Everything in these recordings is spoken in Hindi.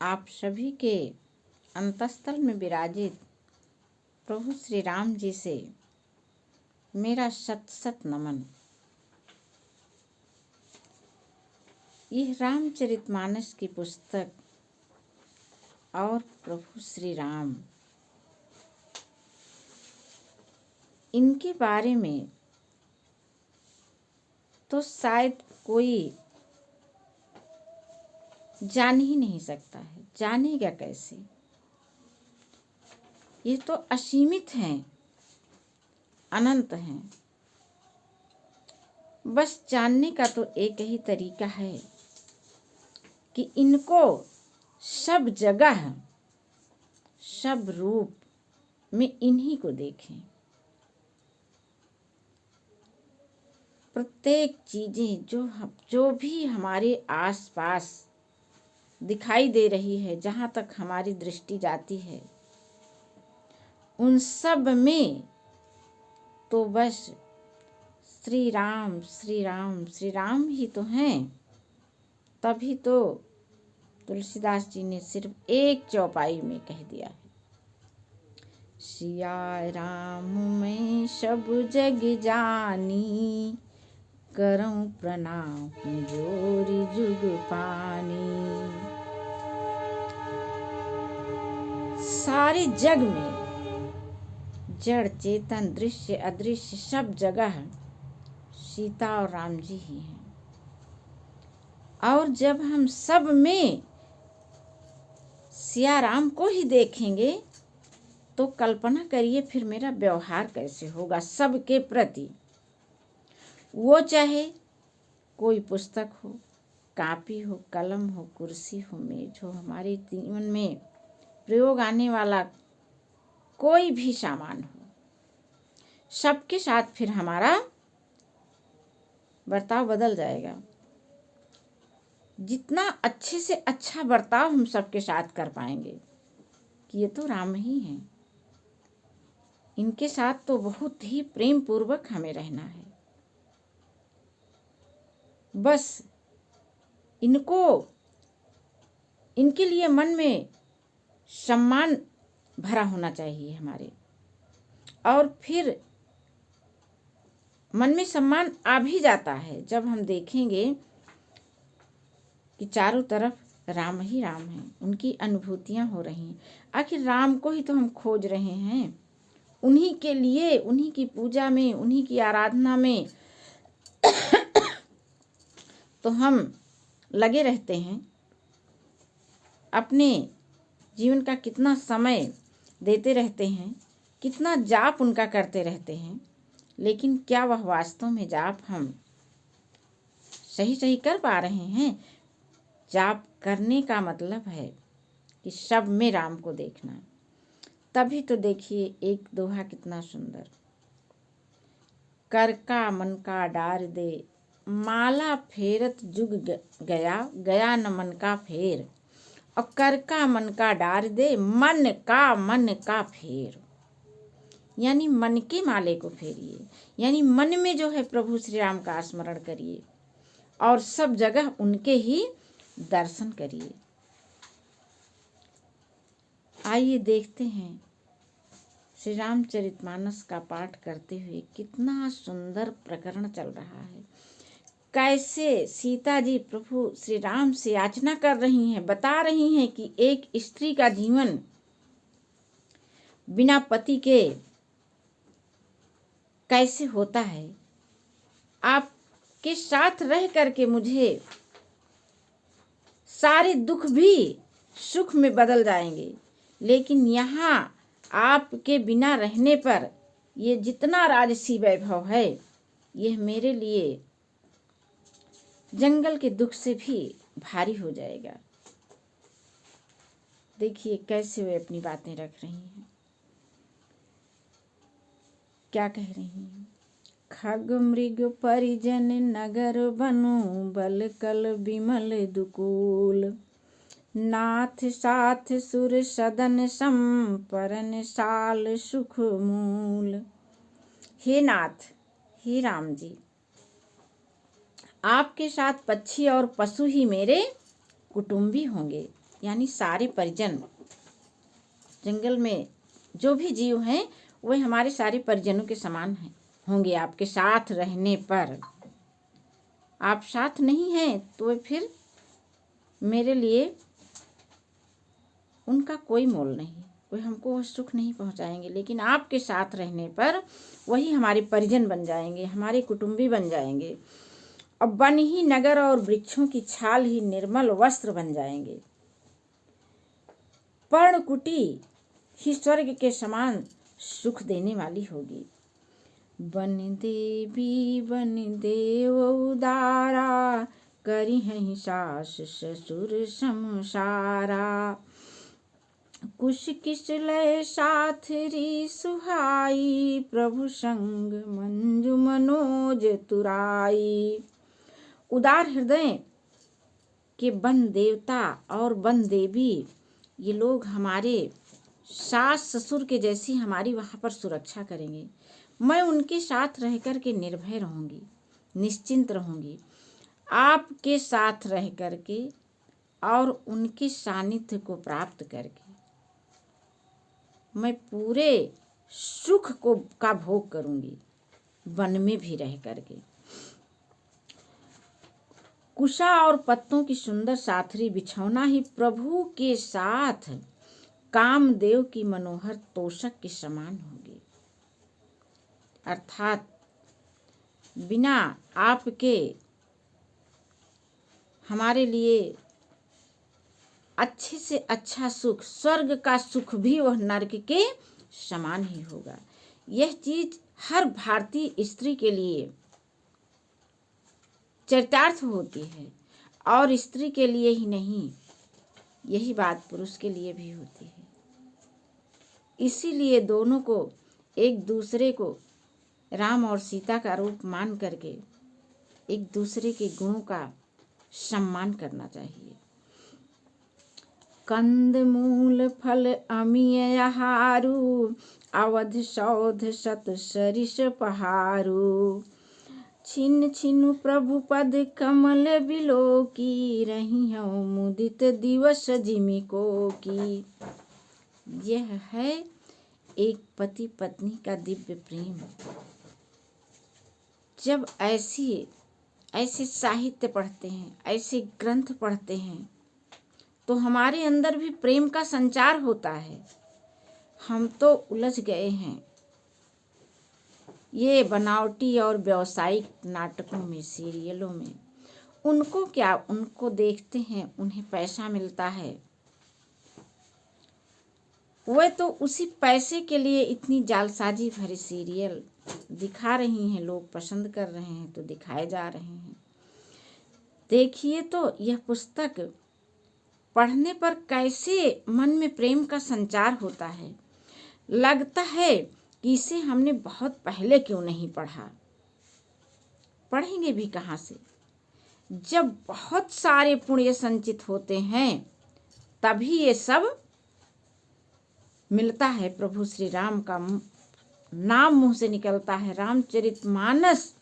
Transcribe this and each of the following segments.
आप सभी के अंतस्थल में विराजित प्रभु श्री राम जी से मेरा शत शत नमन। यह रामचरितमानस की पुस्तक और प्रभु श्री राम, इनके बारे में तो शायद कोई जान ही नहीं सकता है। जानेगा कैसे? ये तो असीमित हैं, अनंत हैं। बस जानने का तो एक ही तरीका है कि इनको सब जगह, सब रूप में इन्हीं को देखें। प्रत्येक चीजें जो भी हमारे आसपास दिखाई दे रही है, जहाँ तक हमारी दृष्टि जाती है, उन सब में तो बस श्री राम श्री राम श्री राम ही तो हैं। तभी तो तुलसीदास जी ने सिर्फ एक चौपाई में कह दिया है, सिया राम मैं सब जग जानी, करऊं प्रणाम जोरी जुग पानी। सारे जग में जड़ चेतन दृश्य अदृश्य सब जगह सीता और राम जी ही हैं। और जब हम सब में सिया राम को ही देखेंगे तो कल्पना करिए फिर मेरा व्यवहार कैसे होगा सबके प्रति। वो चाहे कोई पुस्तक हो, कापी हो, कलम हो, कुर्सी हो, मेज हो, हमारे जीवन में प्रयोग आने वाला कोई भी सामान हो, सबके साथ फिर हमारा बर्ताव बदल जाएगा। जितना अच्छे से अच्छा बर्ताव हम सबके साथ कर पाएंगे कि ये तो राम ही हैं, इनके साथ तो बहुत ही प्रेम पूर्वक हमें रहना है। बस इनके लिए मन में सम्मान भरा होना चाहिए हमारे। और फिर मन में सम्मान आ भी जाता है जब हम देखेंगे कि चारों तरफ राम ही राम हैं, उनकी अनुभूतियां हो रही हैं। आखिर राम को ही तो हम खोज रहे हैं, उन्हीं के लिए, उन्हीं की पूजा में, उन्हीं की आराधना में तो हम लगे रहते हैं। अपने जीवन का कितना समय देते रहते हैं, कितना जाप उनका करते रहते हैं, लेकिन क्या वह वास्तव में जाप हम सही सही कर पा रहे हैं? जाप करने का मतलब है कि सब में राम को देखना। तभी तो देखिए एक दोहा कितना सुंदर, कर का मन का डार दे, माला फेरत जुग गया, गया न मन का फेर। और कर का मन का डार दे, मन का फेर, यानी मन के माले को फेरिए, यानी मन में जो है प्रभु श्री राम का स्मरण करिए और सब जगह उनके ही दर्शन करिए। आइए देखते हैं श्री रामचरितमानस का पाठ करते हुए कितना सुंदर प्रकरण चल रहा है। कैसे सीता जी प्रभु श्री राम से याचना कर रही हैं, बता रही हैं कि एक स्त्री का जीवन बिना पति के कैसे होता है। आपके साथ रह करके मुझे सारे दुख भी सुख में बदल जाएंगे, लेकिन यहाँ आपके बिना रहने पर ये जितना राजसी वैभव है, यह मेरे लिए जंगल के दुख से भी भारी हो जाएगा। देखिए कैसे वे अपनी बातें रख रही हैं, क्या कह रही हैं। खग मृग परिजन नगर बनु, बल कल बिमल दुकूल। नाथ साथ सुर सदन संपरन, साल सुख मूल। हे नाथ, हे राम जी, आपके साथ पक्षी और पशु ही मेरे कुटुंबी होंगे। यानी सारे परिजन, जंगल में जो भी जीव हैं वे हमारे सारे परिजनों के समान हैं होंगे आपके साथ रहने पर। आप साथ नहीं हैं तो फिर मेरे लिए उनका कोई मोल नहीं, वे हमको वह सुख नहीं पहुंचाएंगे। लेकिन आपके साथ रहने पर वही हमारे परिजन बन जाएंगे, हमारे कुटुंबी बन जाएंगे। अब वन ही नगर और वृक्षों की छाल ही निर्मल वस्त्र बन जाएंगे। पर्णकुटी ही स्वर्ग के समान सुख देने वाली होगी। बन देवी बन देव उदारा, करी हैं सास ससुर समसारा। कुश किस लय साथ री सुहाई, प्रभु संग मंजु मनोज तुराई। उदार हृदय के वन देवता और वन देवी, ये लोग हमारे सास ससुर के जैसी हमारी वहाँ पर सुरक्षा करेंगे। मैं उनके साथ रह कर के निर्भय रहूँगी, निश्चिंत रहूँगी। आपके साथ रह कर के और उनके सानिध्य को प्राप्त करके मैं पूरे सुख का भोग करूँगी, वन में भी रह करके। कुशा और पत्तों की सुंदर साथरी बिछौना ही प्रभु के साथ कामदेव की मनोहर तोषक के समान होगी। अर्थात बिना आपके हमारे लिए अच्छे से अच्छा सुख, स्वर्ग का सुख भी वह नरक के समान ही होगा। यह चीज हर भारतीय स्त्री के लिए चरितार्थ होती है, और स्त्री के लिए ही नहीं, यही बात पुरुष के लिए भी होती है। इसीलिए दोनों को एक दूसरे को राम और सीता का रूप मान करके एक दूसरे के गुणों का सम्मान करना चाहिए। कंद मूल फल अमिय आहारू, अवध सौध सत सरिस पहारू। छिन छिनु प्रभु पद कमल बिलो की, रही हूँ मुदित दिवस जिमिको की। यह है एक पति पत्नी का दिव्य प्रेम। जब ऐसे साहित्य पढ़ते हैं, ऐसे ग्रंथ पढ़ते हैं, तो हमारे अंदर भी प्रेम का संचार होता है। हम तो उलझ गए हैं ये बनावटी और व्यावसायिक नाटकों में, सीरियलों में। उनको क्या, उनको देखते हैं, उन्हें पैसा मिलता है, वे तो उसी पैसे के लिए इतनी जालसाजी भरे सीरियल दिखा रही हैं। लोग पसंद कर रहे हैं तो दिखाए जा रहे हैं। देखिए तो यह पुस्तक पढ़ने पर कैसे मन में प्रेम का संचार होता है। लगता है कि इसे हमने बहुत पहले क्यों नहीं पढ़ा। पढ़ेंगे भी कहाँ से, जब बहुत सारे पुण्य संचित होते हैं तभी ये सब मिलता है। प्रभु श्री राम का नाम मुंह से निकलता है, रामचरितमानस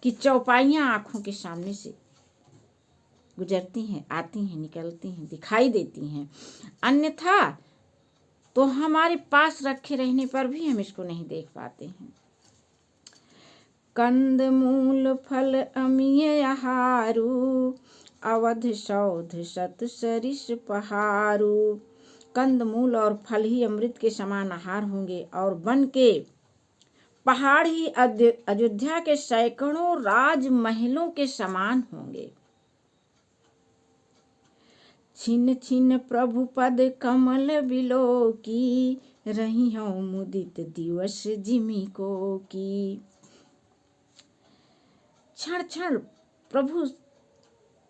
की चौपाइयाँ आंखों के सामने से गुजरती हैं, आती हैं, निकलती हैं, दिखाई देती हैं। अन्यथा तो हमारे पास रखे रहने पर भी हम इसको नहीं देख पाते हैं। कंद मूल फल अमिय आहारू, अवध सौध सत सरिस पहारू। कंद मूल और फल ही अमृत के समान आहार होंगे, और वन के पहाड़ ही अयोध्या के सैकड़ों राजमहलों के समान होंगे। छिन छिन प्रभु पद कमल बिलो की, रही हूँ मुदित दिवस जिमिको की। क्षण क्षण प्रभु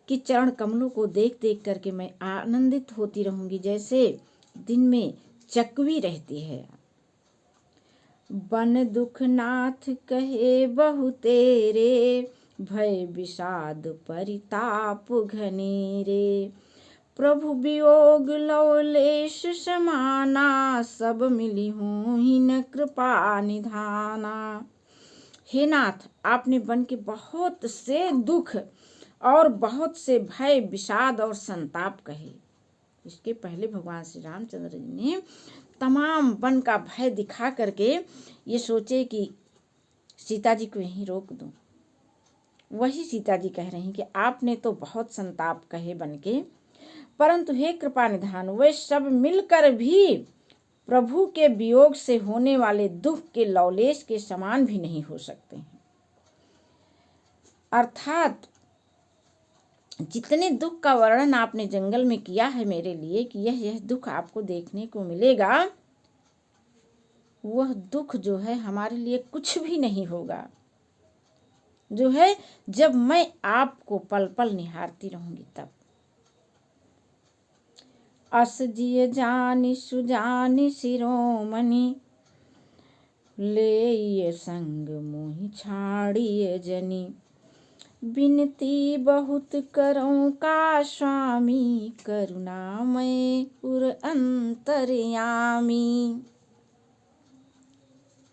के चरण कमलों को देख देख करके मैं आनंदित होती रहूंगी, जैसे दिन में चकवी रहती है। बन दुख नाथ कहे बहु तेरे, भय विषाद परिताप घनेरे। प्रभु वियोग लवलेश समाना, सब मिली हूँ हीन कृपा निधाना। हे नाथ, आपने वन के बहुत से दुख और बहुत से भय, विषाद और संताप कहे, इसके पहले भगवान श्री रामचंद्र जी ने तमाम वन का भय दिखा करके ये सोचे कि सीता जी को यहीं रोक दूं। वही सीता जी कह रही कि आपने तो बहुत संताप कहे बन के, परंतु हे कृपा निधान, वे सब मिलकर भी प्रभु के वियोग से होने वाले दुख के लौलेश के समान भी नहीं हो सकते हैं। अर्थात जितने दुख का वर्णन आपने जंगल में किया है मेरे लिए कि यह दुख आपको देखने को मिलेगा, वह दुख जो है हमारे लिए कुछ भी नहीं होगा, जो है जब मैं आपको पल पल निहारती रहूंगी तब। अस जिय जानि सुजानि शिरोमणि, ले संग मोहि छाड़िए जनि, बिनती बहुत करूं का स्वामी, करुणामय उर अंतर्यामी।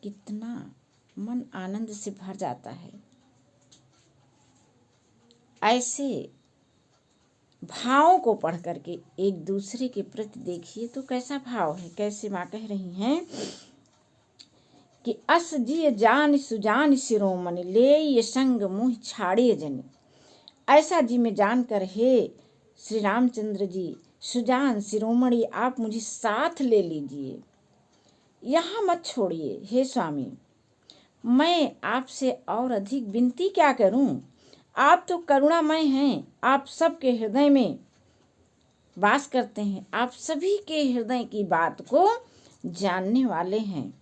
कितना मन आनंद से भर जाता है। ऐसे भावों को पढ़ करके एक दूसरे के प्रति देखिए तो कैसा भाव है। कैसे माँ कह रही हैं कि अस जिय जान सुजान शिरोमणि, ले ये संग मुँह छाड़िए जनि। ऐसा जी में जानकर हे श्री रामचंद्र जी सुजान शिरोमणि, आप मुझे साथ ले लीजिए, यहाँ मत छोड़िए। हे स्वामी, मैं आपसे और अधिक विनती क्या करूं, आप तो करुणामय हैं, आप सबके हृदय में वास करते हैं, आप सभी के हृदय की बात को जानने वाले हैं।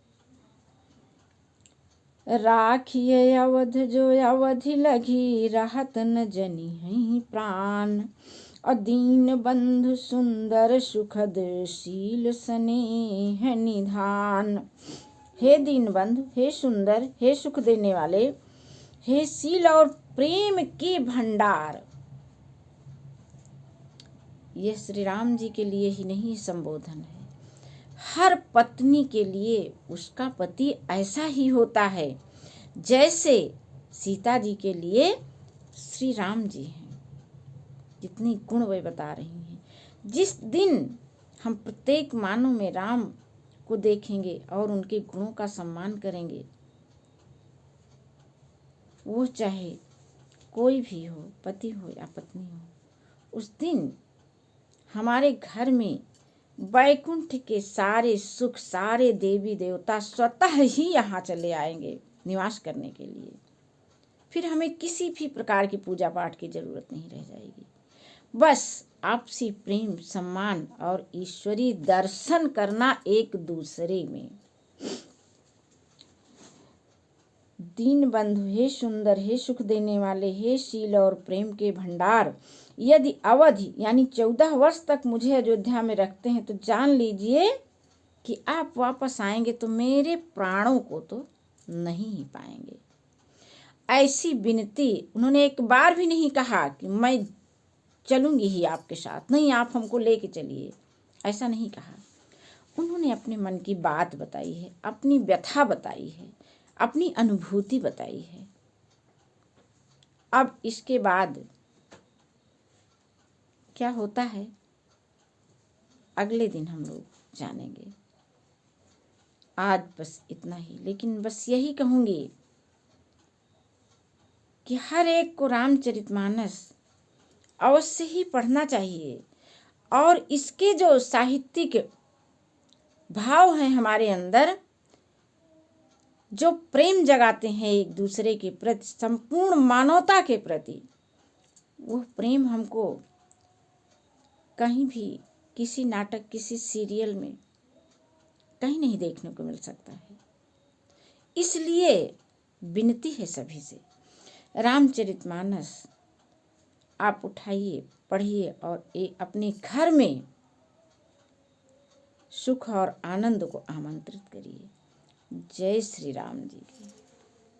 राखिए अवध जो अवधि लगी, रहत न जनि हैं प्राण, अदीन बंधु सुंदर सुखद शील स्नेह निधान। हे दीन बंधु, हे सुंदर, हे सुख देने वाले, हे शील और प्रेम के भंडार। यह श्री राम जी के लिए ही नहीं संबोधन है, हर पत्नी के लिए उसका पति ऐसा ही होता है जैसे सीता जी के लिए श्री राम जी हैं। जितनी गुण वे बता रही हैं। जिस दिन हम प्रत्येक मानव में राम को देखेंगे और उनके गुणों का सम्मान करेंगे, वो चाहे कोई भी हो, पति हो या पत्नी हो, उस दिन हमारे घर में वैकुंठ के सारे सुख, सारे देवी देवता स्वतः ही यहाँ चले आएंगे निवास करने के लिए। फिर हमें किसी भी प्रकार की पूजा पाठ की जरूरत नहीं रह जाएगी। बस आपसी प्रेम, सम्मान और ईश्वरीय दर्शन करना एक दूसरे में। दीन बंधु, हे सुंदर, हे सुख देने वाले, हे शील और प्रेम के भंडार, यदि अवधि यानी 14 वर्ष तक मुझे अयोध्या में रखते हैं तो जान लीजिए कि आप वापस आएंगे तो मेरे प्राणों को तो नहीं ही पाएंगे। ऐसी विनती उन्होंने एक बार भी नहीं कहा कि मैं चलूंगी ही आपके साथ, नहीं आप हमको लेके चलिए, ऐसा नहीं कहा। उन्होंने अपने मन की बात बताई है, अपनी व्यथा बताई है, अपनी अनुभूति बताई है। अब इसके बाद क्या होता है अगले दिन हम लोग जानेंगे। आज बस इतना ही, लेकिन बस यही कहूंगी कि हर एक को रामचरितमानस अवश्य ही पढ़ना चाहिए और इसके जो साहित्यिक भाव हैं हमारे अंदर, जो प्रेम जगाते हैं एक दूसरे के प्रति, संपूर्ण मानवता के प्रति, वो प्रेम हमको कहीं भी किसी नाटक, किसी सीरियल में कहीं नहीं देखने को मिल सकता है। इसलिए विनती है सभी से, रामचरितमानस आप उठाइए, पढ़िए और अपने घर में सुख और आनंद को आमंत्रित करिए। जय श्री राम जी की।